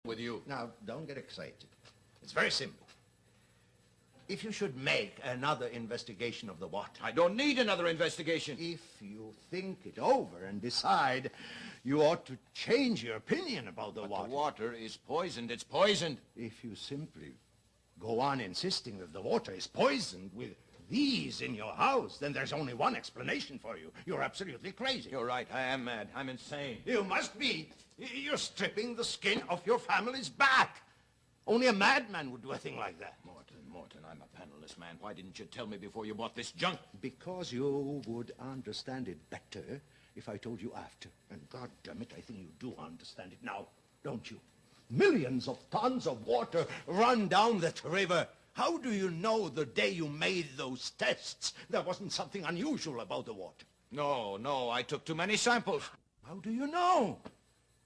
with you. Now, don't get excited. It's very simple. If you should make another investigation of the water... I don't need another investigation. If you think it over and decide you ought to change your opinion about the water... The water is poisoned. It's poisoned. If you simply go on insisting that the water is poisoned with these in your house, then there's only one explanation for you. You're absolutely crazy. You're right. I am mad. I'm insane. You must be. You're stripping the skin off your family's back. Only a madman would do a thing like that. Morton, I'm a penniless man. Why didn't you tell me before you bought this junk? Because you would understand it better if I told you after. And God damn it, I think you do understand it now, don't you? Millions of tons of water run down that river. How do you know the day you made those tests there wasn't something unusual about the water? No, I took too many samples. How do you know?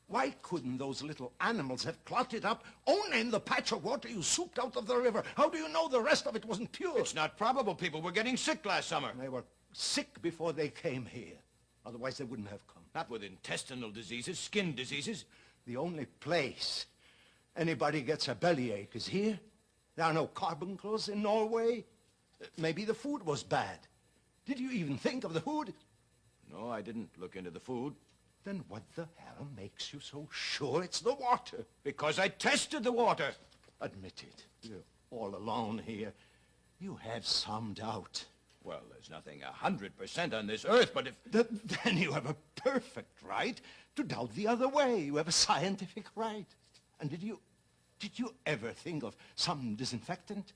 Why couldn't those little animals have clotted up only in the patch of water you souped out of the river? How do you know the rest of it wasn't pure? It's not probable. People were getting sick last summer. They were sick before they came here. Otherwise, they wouldn't have come. Not with intestinal diseases, skin diseases. The only place anybody gets a bellyache is here. There are no carbuncles in Norway. Maybe the food was bad. Did you even think of the food? No, I didn't look into the food. Then what the hell makes you so sure it's the water? Because I tested the water. Admit it. You're all alone here. You have some doubt. Well, there's nothing 100% on this earth, but if... Then you have a perfect right to doubt the other way. You have a scientific right. And did you ever think of some disinfectant?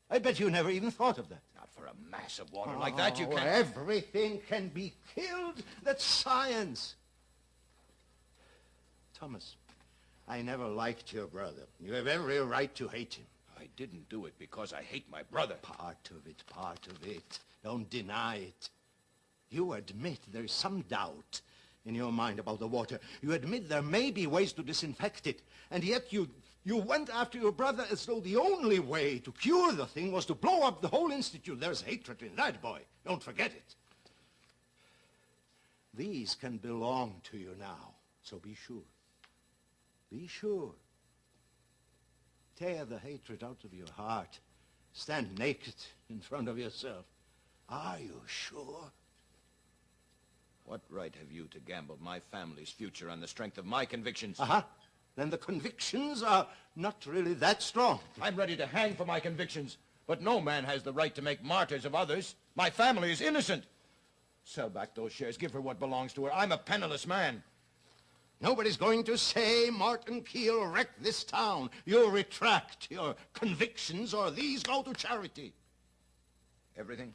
I bet you never even thought of that. Not for a mass of water like that, you can't... Everything can be killed. That's science. Thomas, I never liked your brother. You have every right to hate him. I didn't do it because I hate my brother. Part of it. Don't deny it. You admit there's some doubt in your mind about the water. You admit there may be ways to disinfect it. And yet you went after your brother as though the only way to cure the thing was to blow up the whole institute. There's hatred in that, boy. Don't forget it. These can belong to you now, so be sure. Be sure. Tear the hatred out of your heart. Stand naked in front of yourself. Are you sure? What right have you to gamble my family's future on the strength of my convictions? Then the convictions are not really that strong. I'm ready to hang for my convictions, but no man has the right to make martyrs of others. My family is innocent. Sell back those shares. Give her what belongs to her. I'm a penniless man. Nobody's going to say Martin Keel wrecked this town. You retract your convictions or these go to charity. Everything?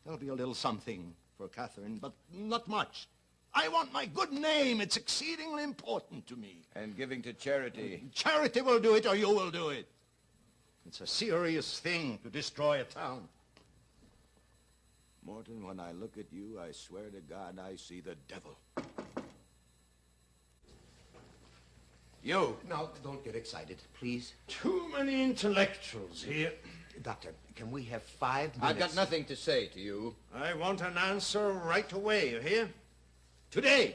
There'll be a little something for Catherine, but not much. I want my good name. It's exceedingly important to me. And giving to charity. Charity will do it or you will do it. It's a serious thing to destroy a town. Morton, when I look at you, I swear to God I see the devil. You. Now, don't get excited, please. Too many intellectuals here. Doctor, can we have 5 minutes? I've got nothing to say to you. I want an answer right away, you hear? Today.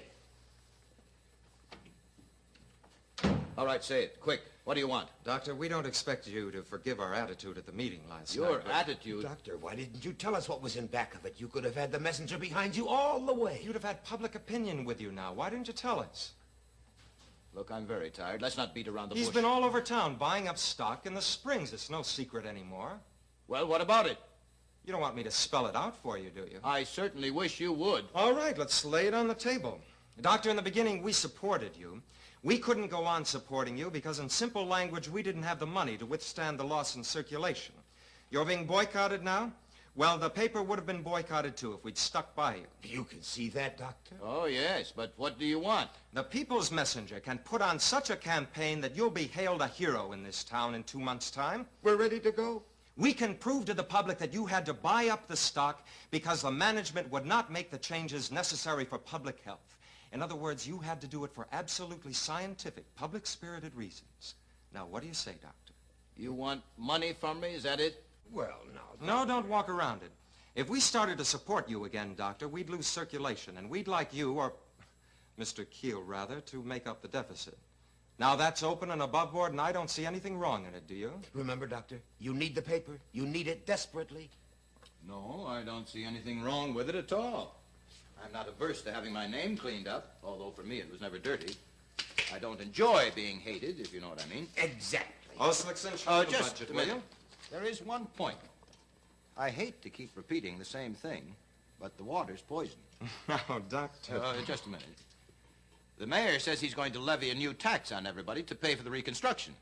All right, say it. Quick. What do you want? Doctor, we don't expect you to forgive our attitude at the meeting last night. Your attitude? Doctor, why didn't you tell us what was in back of it? You could have had the messenger behind you all the way. You'd have had public opinion with you now. Why didn't you tell us? Look, I'm very tired. Let's not beat around the bush. He's been all over town buying up stock in the Springs. It's no secret anymore. Well, what about it? You don't want me to spell it out for you, do you? I certainly wish you would. All right, let's lay it on the table. Doctor, in the beginning, we supported you. We couldn't go on supporting you because in simple language, we didn't have the money to withstand the loss in circulation. You're being boycotted now? Well, the paper would have been boycotted, too, if we'd stuck by you. You can see that, Doctor? Oh, yes, but what do you want? The People's Messenger can put on such a campaign that you'll be hailed a hero in this town in 2 months' time. We're ready to go. We can prove to the public that you had to buy up the stock because the management would not make the changes necessary for public health. In other words, you had to do it for absolutely scientific, public-spirited reasons. Now, what do you say, Doctor? You want money from me, is that it? Well, now... No, don't walk around it. If we started to support you again, Doctor, we'd lose circulation, and we'd like you, or Mr. Keel, rather, to make up the deficit. Now that's open and above board, and I don't see anything wrong in it, do you? Remember, Doctor, you need the paper. You need it desperately. No, I don't see anything wrong with it at all. I'm not averse to having my name cleaned up, although for me it was never dirty. I don't enjoy being hated, if you know what I mean. Exactly. Oslickson, show the Just budget, a will minute. you? There is one point. I hate to keep repeating the same thing, but the water's poison. Now, Doctor. Just a minute. The mayor says he's going to levy a new tax on everybody to pay for the reconstruction.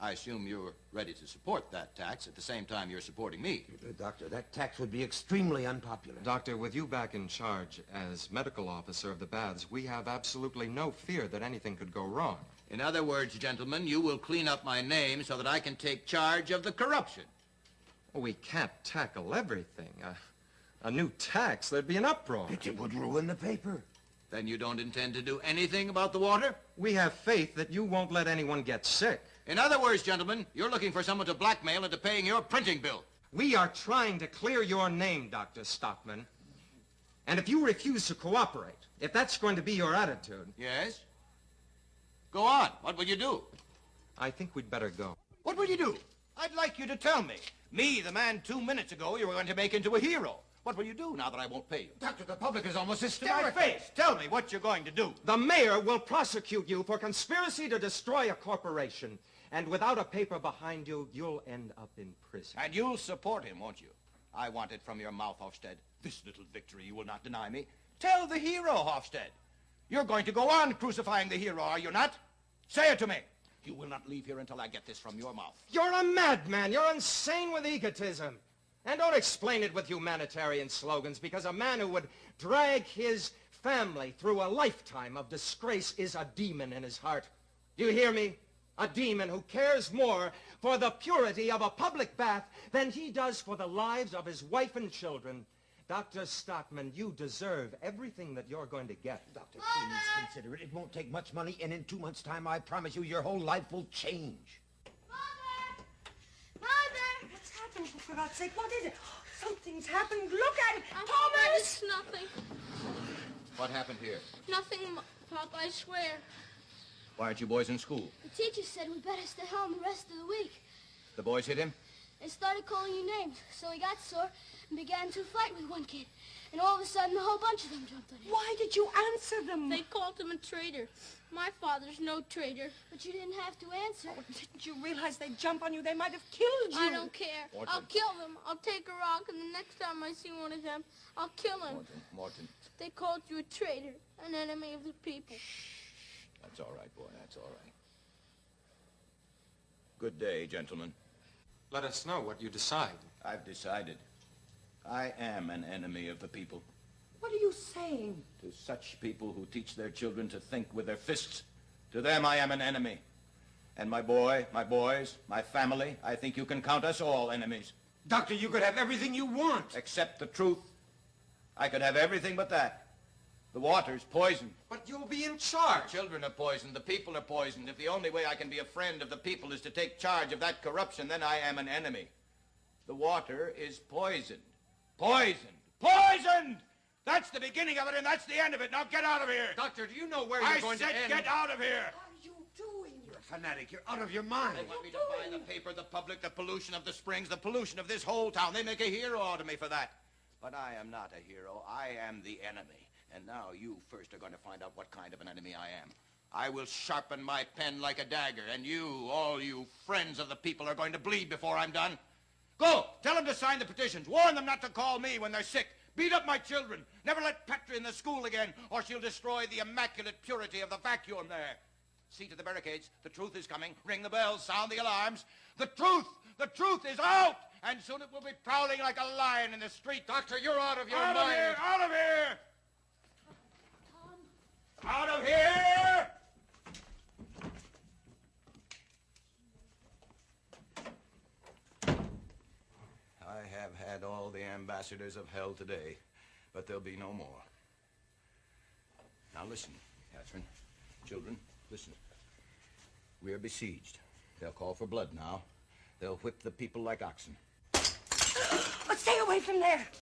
I assume you're ready to support that tax at the same time you're supporting me. Doctor, that tax would be extremely unpopular. Doctor, with you back in charge as medical officer of the baths, we have absolutely no fear that anything could go wrong. In other words, gentlemen, you will clean up my name so that I can take charge of the corruption. Well, we can't tackle everything. A new tax, there'd be an uproar. It would ruin the paper. Then you don't intend to do anything about the water? We have faith that you won't let anyone get sick. In other words, gentlemen, you're looking for someone to blackmail into paying your printing bill. We are trying to clear your name, Dr. Stockmann. And if you refuse to cooperate, if that's going to be your attitude... Yes? Go on. What will you do? I think we'd better go. What will you do? I'd like you to tell me. Me, the man 2 minutes ago you were going to make into a hero. What will you do now that I won't pay you? Doctor, the public is almost To hysterical. my face. Tell me what you're going to do. The mayor will prosecute you for conspiracy to destroy a corporation. And without a paper behind you, you'll end up in prison. And you'll support him, won't you? I want it from your mouth, Hofstad. This little victory you will not deny me. Tell the hero, Hofstad. You're going to go on crucifying the hero, are you not? Say it to me. You will not leave here until I get this from your mouth. You're a madman. You're insane with egotism. And don't explain it with humanitarian slogans, because a man who would drag his family through a lifetime of disgrace is a demon in his heart. Do you hear me? A demon who cares more for the purity of a public bath than he does for the lives of his wife and children. Dr. Stockmann, you deserve everything that you're going to get. Doctor, please consider it. It won't take much money, and in 2 months' time, I promise you, your whole life will change. Mother! Mother! What's happened, for God's sake? What is it? Something's happened. Look at it. Thomas! Thomas! It's nothing. What happened here? Nothing, Pop, I swear. Why aren't you boys in school? The teacher said we better stay home the rest of the week. The boys hit him? They started calling you names, so he got sore and began to fight with one kid. And all of a sudden, a whole bunch of them jumped on him. Why did you answer them? They called him a traitor. My father's no traitor. But you didn't have to answer. Oh, didn't you realize they'd jump on you? They might have killed you. I don't care. Morton. I'll kill them. I'll take a rock, and the next time I see one of them, I'll kill him. Morton. They called you a traitor, an enemy of the people. That's all right, boy. That's all right. Good day, gentlemen. Let us know what you decide. I've decided. I am an enemy of the people. What are you saying? To such people who teach their children to think with their fists, to them I am an enemy. And my boy, my boys, my family, I think you can count us all enemies. Doctor, you could have everything you want. Except the truth. I could have everything but that. The water's poisoned. But you'll be in charge. The children are poisoned. The people are poisoned. If the only way I can be a friend of the people is to take charge of that corruption, then I am an enemy. The water is poisoned. Poisoned. Poisoned! That's the beginning of it, and that's the end of it. Now get out of here. Doctor, do you know where I you're going to said end? get out of here. What are you doing? You're a fanatic. You're out of your mind. They want me to buy the paper, the public, the pollution of the springs, the pollution of this whole town. They make a hero out of me for that. But I am not a hero. I am the enemy. And now you first are going to find out what kind of an enemy I am. I will sharpen my pen like a dagger, and you, all you friends of the people, are going to bleed before I'm done. Go! Tell them to sign the petitions. Warn them not to call me when they're sick. Beat up my children. Never let Petra in the school again, or she'll destroy the immaculate purity of the vacuum there. See to the barricades. The truth is coming. Ring the bells. Sound the alarms. The truth is out! And soon it will be prowling like a lion in the street. Doctor, you're out of your Out mind. of here! Out of here! Out of here! I have had all the ambassadors of hell today, but there'll be no more. Now listen, Catherine, children, listen. We are besieged. They'll call for blood now. They'll whip the people like oxen. But stay away from there.